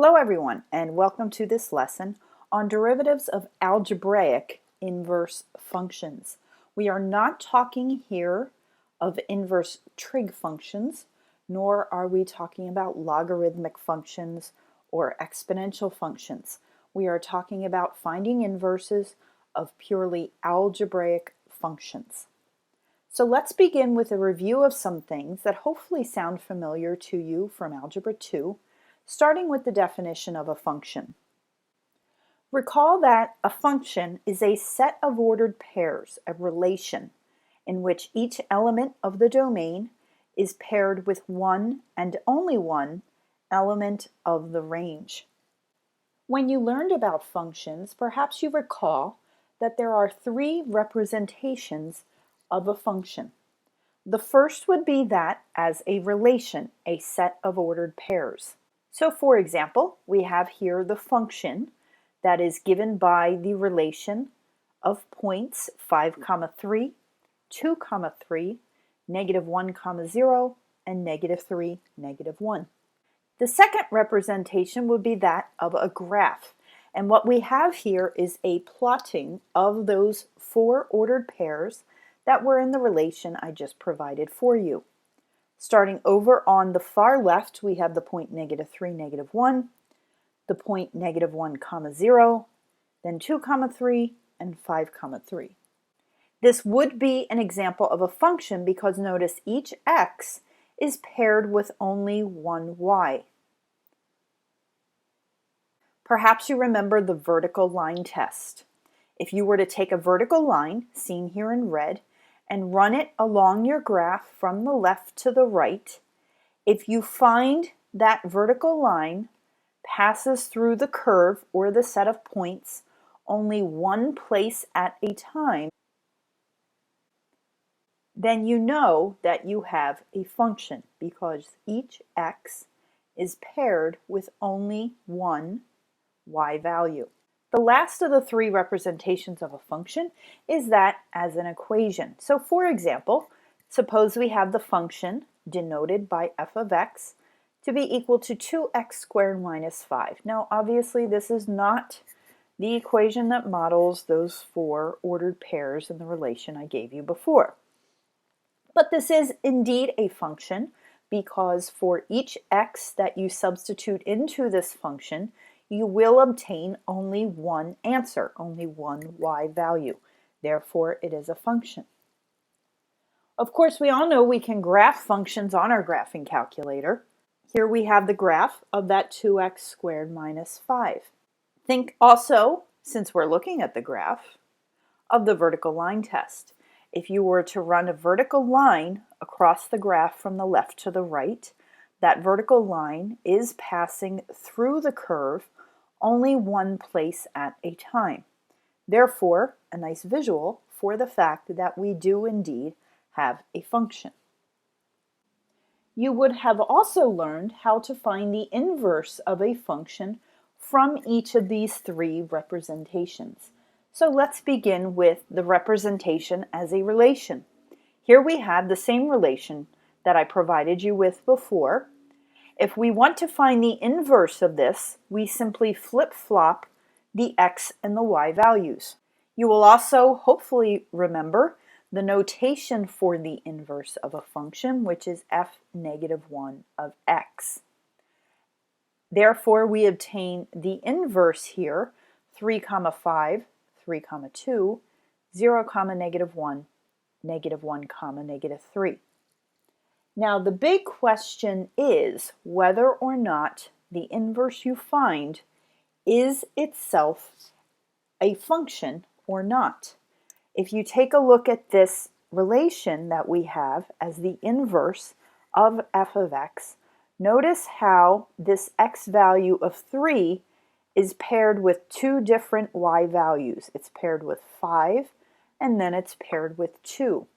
Hello everyone, and welcome to this lesson on derivatives of algebraic inverse functions. We are not talking here of inverse trig functions, nor are we talking about logarithmic functions or exponential functions. We are talking about finding inverses of purely algebraic functions. So let's begin with a review of some things that hopefully sound familiar to you from Algebra 2, starting with the definition of a function. Recall that a function is a set of ordered pairs, a relation, in which each element of the domain is paired with one and only one element of the range. When you learned about functions, perhaps you recall that there are three representations of a function. The first would be that as a relation, a set of ordered pairs. So for example, we have here the function that is given by the relation of points 5, 3, 2, 3, -1, 0, and -3, -1. The second representation would be that of a graph. And what we have here is a plotting of those four ordered pairs that were in the relation I just provided for you. Starting over on the far left, we have the point -3, -1, the point -1, 0, then 2, 3, and 5, 3. This would be an example of a function because notice each x is paired with only one y. Perhaps you remember the vertical line test. If you were to take a vertical line, seen here in red, and run it along your graph from the left to the right, if you find that vertical line passes through the curve or the set of points only one place at a time, then you know that you have a function because each x is paired with only one y value. The last of the three representations of a function is that as an equation. So for example, suppose we have the function denoted by f of x to be equal to 2x squared minus 5. Now obviously this is not the equation that models those four ordered pairs in the relation I gave you before. But this is indeed a function because for each x that you substitute into this function, you will obtain only one answer, only one y value. Therefore, it is a function. Of course, we all know we can graph functions on our graphing calculator. Here we have the graph of that 2x squared minus 5. Think also, since we're looking at the graph, of the vertical line test. If you were to run a vertical line across the graph from the left to the right, that vertical line is passing through the curve only one place at a time. Therefore, a nice visual for the fact that we do indeed have a function. You would have also learned how to find the inverse of a function from each of these three representations. So let's begin with the representation as a relation. Here we have the same relation that I provided you with before. If we want to find the inverse of this, we simply flip-flop the x and the y values. You will also hopefully remember the notation for the inverse of a function, which is f -1 of x. Therefore, we obtain the inverse here, 3, 5, 3, 2, 0, -1, -1, -3. Now, the big question is whether or not the inverse you find is itself a function or not. If you take a look at this relation that we have as the inverse of f of x, notice how this x value of 3 is paired with two different y values. It's paired with 5 and then it's paired with 2.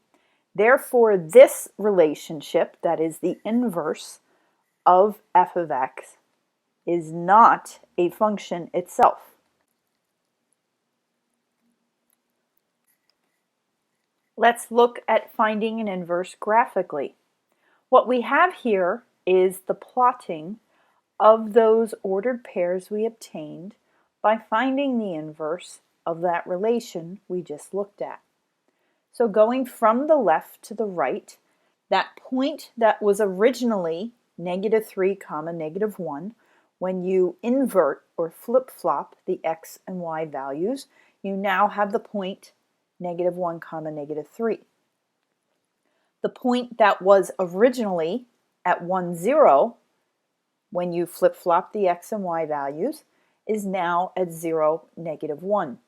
Therefore, this relationship, that is the inverse of f of x, is not a function itself. Let's look at finding an inverse graphically. What we have here is the plotting of those ordered pairs we obtained by finding the inverse of that relation we just looked at. So going from the left to the right, that point that was originally -3, -1, when you invert or flip-flop the x and y values, you now have the point -1, -3. The point that was originally at 1, 0, when you flip-flop the x and y values, is now at 0, -1.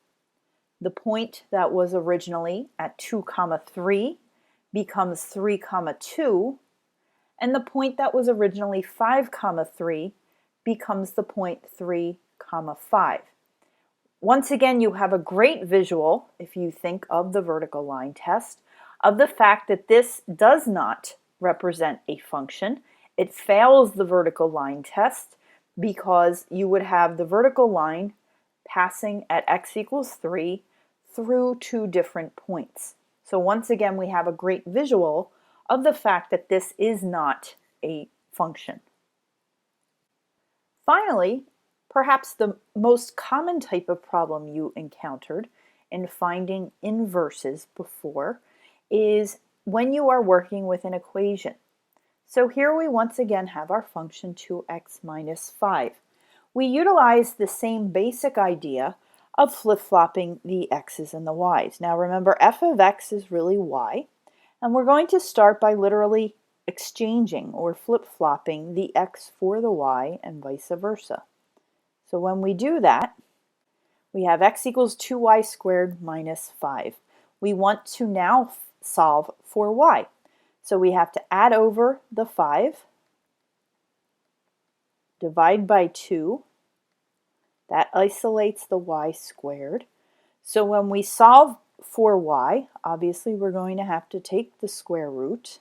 The point that was originally at 2, 3 becomes 3, 2, and the point that was originally 5, 3 becomes the point 3, 5. Once again, you have a great visual, if you think of the vertical line test, of the fact that this does not represent a function. It fails the vertical line test because you would have the vertical line passing at x equals 3 through 2 different points. So once again, we have a great visual of the fact that this is not a function. Finally, perhaps the most common type of problem you encountered in finding inverses before is when you are working with an equation. So here we once again have our function 2x minus 5. We utilize the same basic idea of flip-flopping the x's and the y's. Now remember, f of x is really y, and we're going to start by literally exchanging or flip-flopping the x for the y and vice versa. So when we do that, we have x equals 2y squared minus 5. We want to now solve for y. So we have to add over the 5, divide by 2. That isolates the y squared. So when we solve for y, obviously we're going to have to take the square root.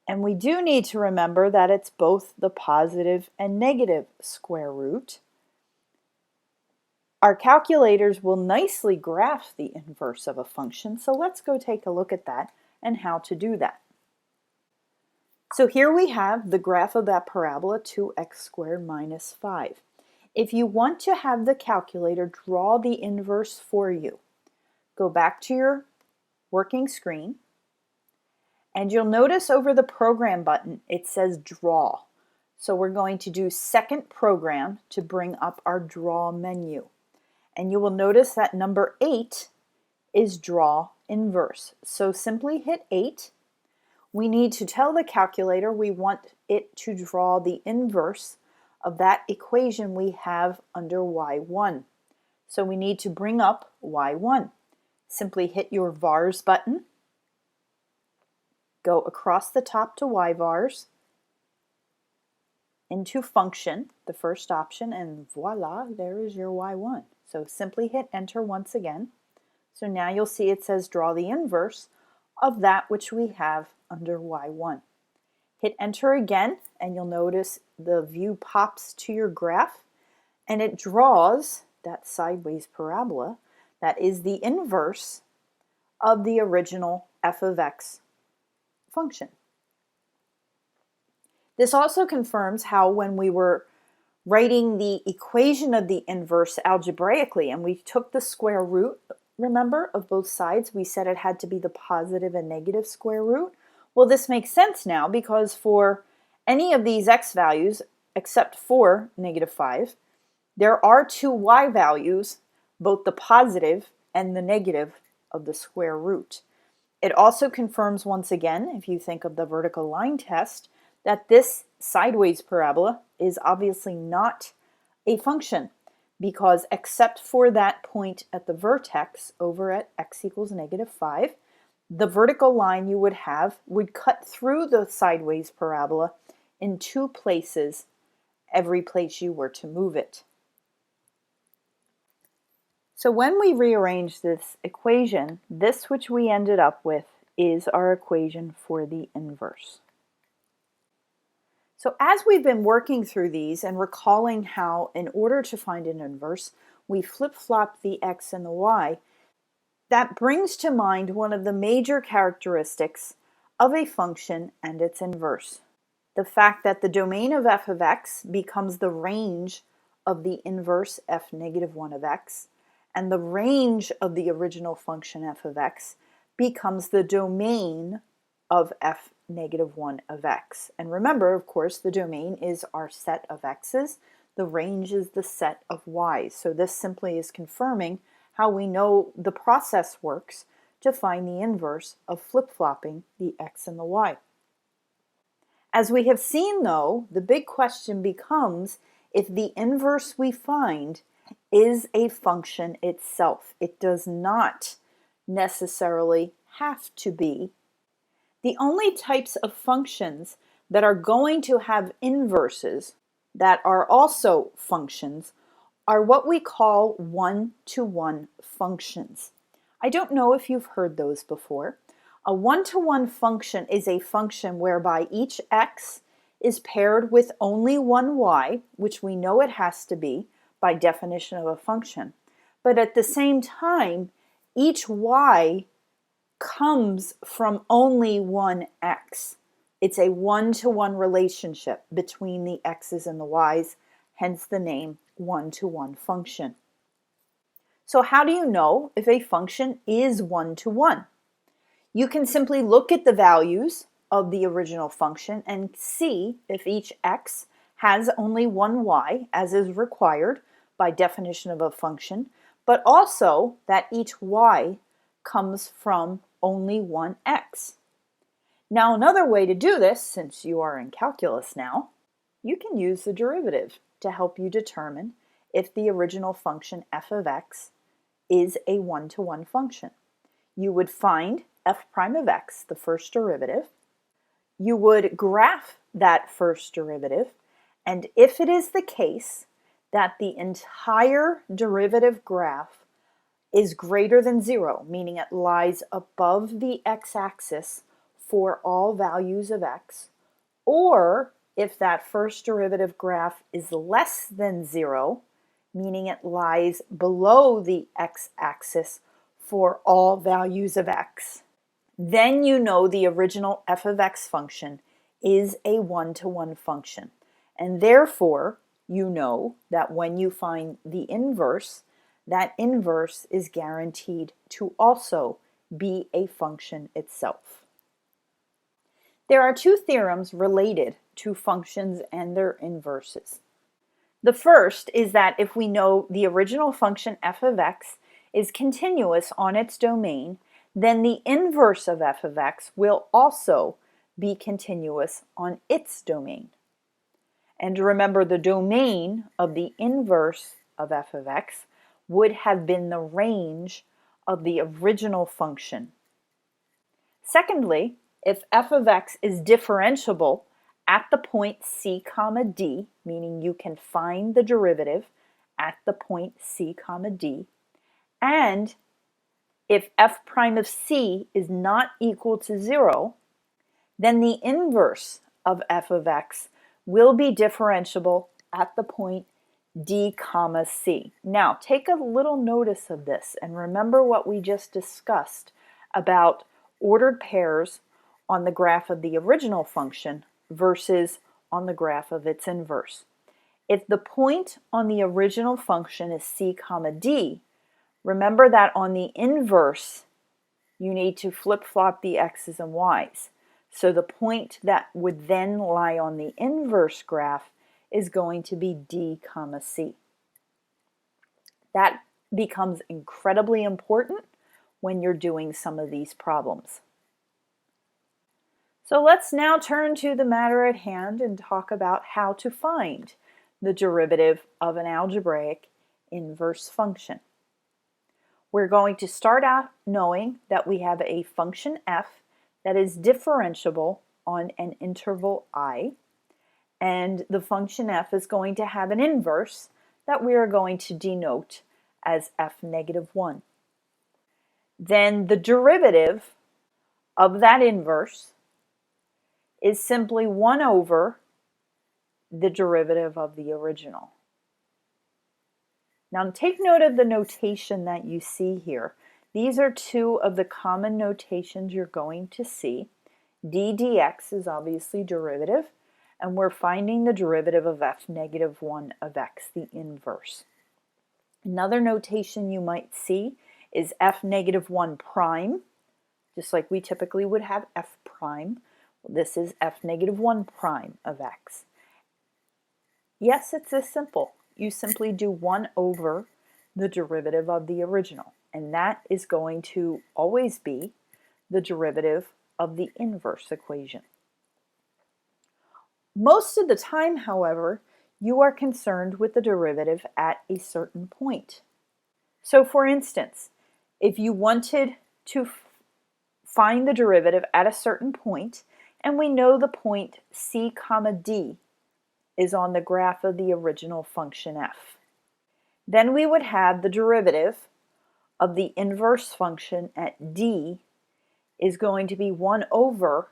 And we do need to remember that it's both the positive and negative square root. Our calculators will nicely graph the inverse of a function, so let's go take a look at that and how to do that. So here we have the graph of that parabola 2x squared minus 5. If you want to have the calculator draw the inverse for you, go back to your working screen, and you'll notice over the program button it says draw. So we're going to do second program to bring up our draw menu. And you will notice that number 8 is draw inverse. So simply hit 8. We need to tell the calculator we want it to draw the inverse of that equation we have under y1. So we need to bring up y1. Simply hit your vars button, go across the top to yvars, into function, the first option, and voila, there is your y1. So simply hit enter once again. So now you'll see it says draw the inverse of that which we have under y1. Hit enter again, and you'll notice the view pops to your graph, and it draws that sideways parabola that is the inverse of the original f of x function. This also confirms how when we were writing the equation of the inverse algebraically and we took the square root, remember, of both sides, we said it had to be the positive and negative square root. Well, this makes sense now because for any of these x values, except for -5, there are two y values, both the positive and the negative of the square root. It also confirms once again, if you think of the vertical line test, that this sideways parabola is obviously not a function because except for that point at the vertex over at x equals -5, the vertical line you would have would cut through the sideways parabola in 2 places every place you were to move it. So when we rearrange this equation, this which we ended up with is our equation for the inverse. So as we've been working through these and recalling how in order to find an inverse, we flip-flop the x and the y, that brings to mind one of the major characteristics of a function and its inverse. the fact that the domain of f of x becomes the range of the inverse f negative 1 of x, and the range of the original function f of x becomes the domain of f negative 1 of x. And remember, of course, the domain is our set of x's. The range is the set of y's. So this simply is confirming how we know the process works to find the inverse of flip-flopping the x and the y. As we have seen, though, the big question becomes if the inverse we find is a function itself. It does not necessarily have to be. The only types of functions that are going to have inverses that are also functions are what we call one-to-one functions. I don't know if you've heard those before. A one-to-one function is a function whereby each x is paired with only one y, which we know it has to be by definition of a function. But at the same time, each y comes from only one x. It's a one-to-one relationship between the x's and the y's, hence the name one-to-one function. So how do you know if a function is one-to-one? You can simply look at the values of the original function and see if each x has only one y, as is required by definition of a function, but also that each y comes from only one x. Now, another way to do this, since you are in calculus now, you can use the derivative to help you determine if the original function f of x is a one-to-one function. You would find f prime of x, the first derivative. You would graph that first derivative, and if it is the case that the entire derivative graph is greater than 0, meaning it lies above the x-axis for all values of x, or if that first derivative graph is less than 0, meaning it lies below the x-axis for all values of x, then you know the original f of x function is a one-to-one function. And therefore, you know that when you find the inverse, that inverse is guaranteed to also be a function itself. There are two theorems related to functions and their inverses. The first is that if we know the original function f of x is continuous on its domain, then the inverse of f of x will also be continuous on its domain. And remember, the domain of the inverse of f of x would have been the range of the original function. Secondly, if f of x is differentiable at the point c comma d, meaning you can find the derivative at the point c comma d, and if f prime of c is not equal to 0, then the inverse of f of x will be differentiable at the point d comma c. Now, take a little notice of this and remember what we just discussed about ordered pairs on the graph of the original function versus on the graph of its inverse. If the point on the original function is c comma d, remember that on the inverse, you need to flip-flop the x's and y's. So the point that would then lie on the inverse graph is going to be d comma c. That becomes incredibly important when you're doing some of these problems. So let's now turn to the matter at hand and talk about how to find the derivative of an algebraic inverse function. We're going to start out knowing that we have a function f that is differentiable on an interval I, and the function f is going to have an inverse that we are going to denote as f negative 1. Then the derivative of that inverse is simply 1 over the derivative of the original. Now take note of the notation that you see here. These are two of the common notations you're going to see. d dx is obviously derivative, and we're finding the derivative of f negative 1 of x, the inverse. Another notation you might see is f negative 1 prime, just like we typically would have f prime. This is f negative 1 prime of x. Yes, it's this simple. You simply do 1 over the derivative of the original, and that is going to always be the derivative of the inverse equation. Most of the time, however, you are concerned with the derivative at a certain point. So for instance, if you wanted to find the derivative at a certain point, and we know the point c comma d is on the graph of the original function f, then we would have the derivative of the inverse function at d is going to be 1 over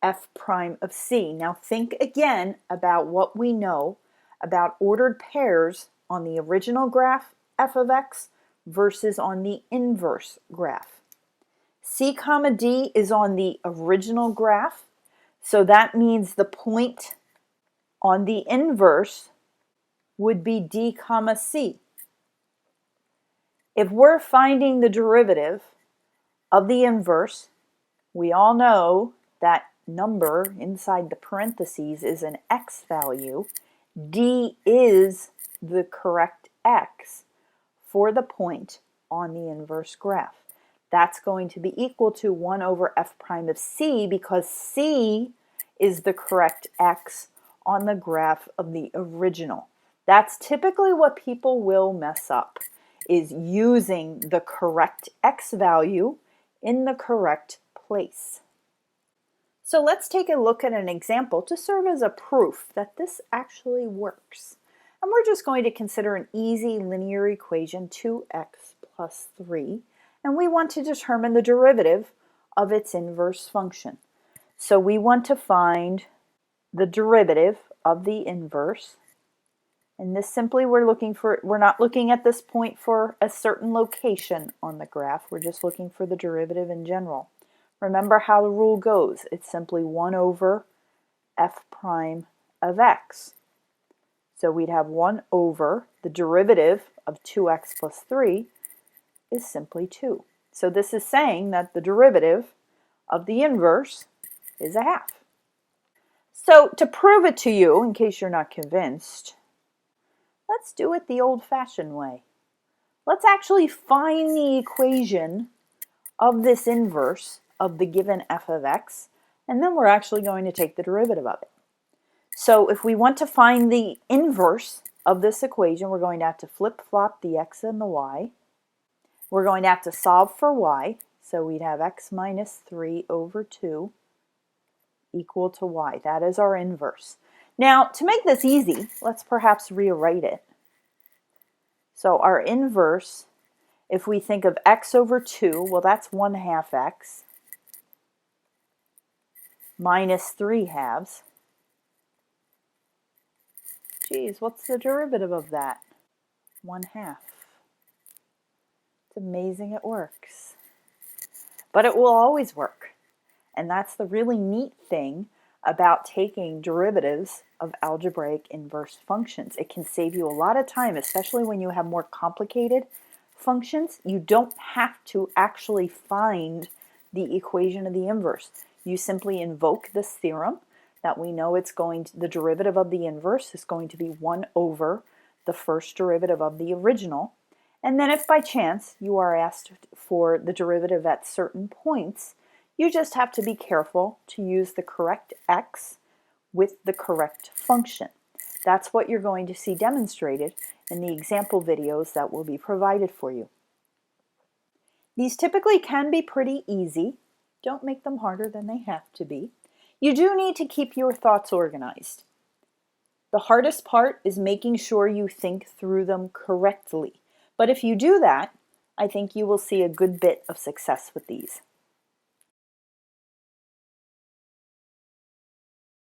f prime of c. Now think again about what we know about ordered pairs on the original graph f of x versus on the inverse graph. C comma d is on the original graph, so that means the point on the inverse would be d comma c. If we're finding the derivative of the inverse, we all know that number inside the parentheses is an x value. D is the correct x for the point on the inverse graph. That's going to be equal to 1 over f prime of c, because c is the correct x on the graph of the original. That's typically what people will mess up, is using the correct x value in the correct place. So let's take a look at an example to serve as a proof that this actually works. And we're just going to consider an easy linear equation, 2x plus 3, and we want to determine the derivative of its inverse function. So we want to find the derivative of the inverse, and this simply we're not looking at this point for a certain location on the graph, we're just looking for the derivative in general. Remember how the rule goes. It's simply 1 over f prime of x. So we'd have 1 over the derivative of 2x plus 3 is simply 2. So this is saying that the derivative of the inverse is a half. So to prove it to you, in case you're not convinced, let's do it the old-fashioned way. Let's actually find the equation of this inverse of the given f of x, and then we're actually going to take the derivative of it. So if we want to find the inverse of this equation, we're going to have to flip-flop the x and the y. We're going to have to solve for y, so we'd have x minus 3 over 2 equal to y. That is our inverse. Now, to make this easy, let's perhaps rewrite it. So our inverse, if we think of x over 2, well, that's 1/2 x minus 3/2. Geez, what's the derivative of that? 1/2. It's amazing it works. But it will always work. And that's the really neat thing about taking derivatives of algebraic inverse functions. It can save you a lot of time, especially when you have more complicated functions. You don't have to actually find the equation of the inverse. You simply invoke this theorem that we know the derivative of the inverse is going to be 1 over the first derivative of the original. And then if by chance you are asked for the derivative at certain points, you just have to be careful to use the correct x with the correct function. That's what you're going to see demonstrated in the example videos that will be provided for you. These typically can be pretty easy. Don't make them harder than they have to be. You do need to keep your thoughts organized. The hardest part is making sure you think through them correctly. But if you do that, I think you will see a good bit of success with these.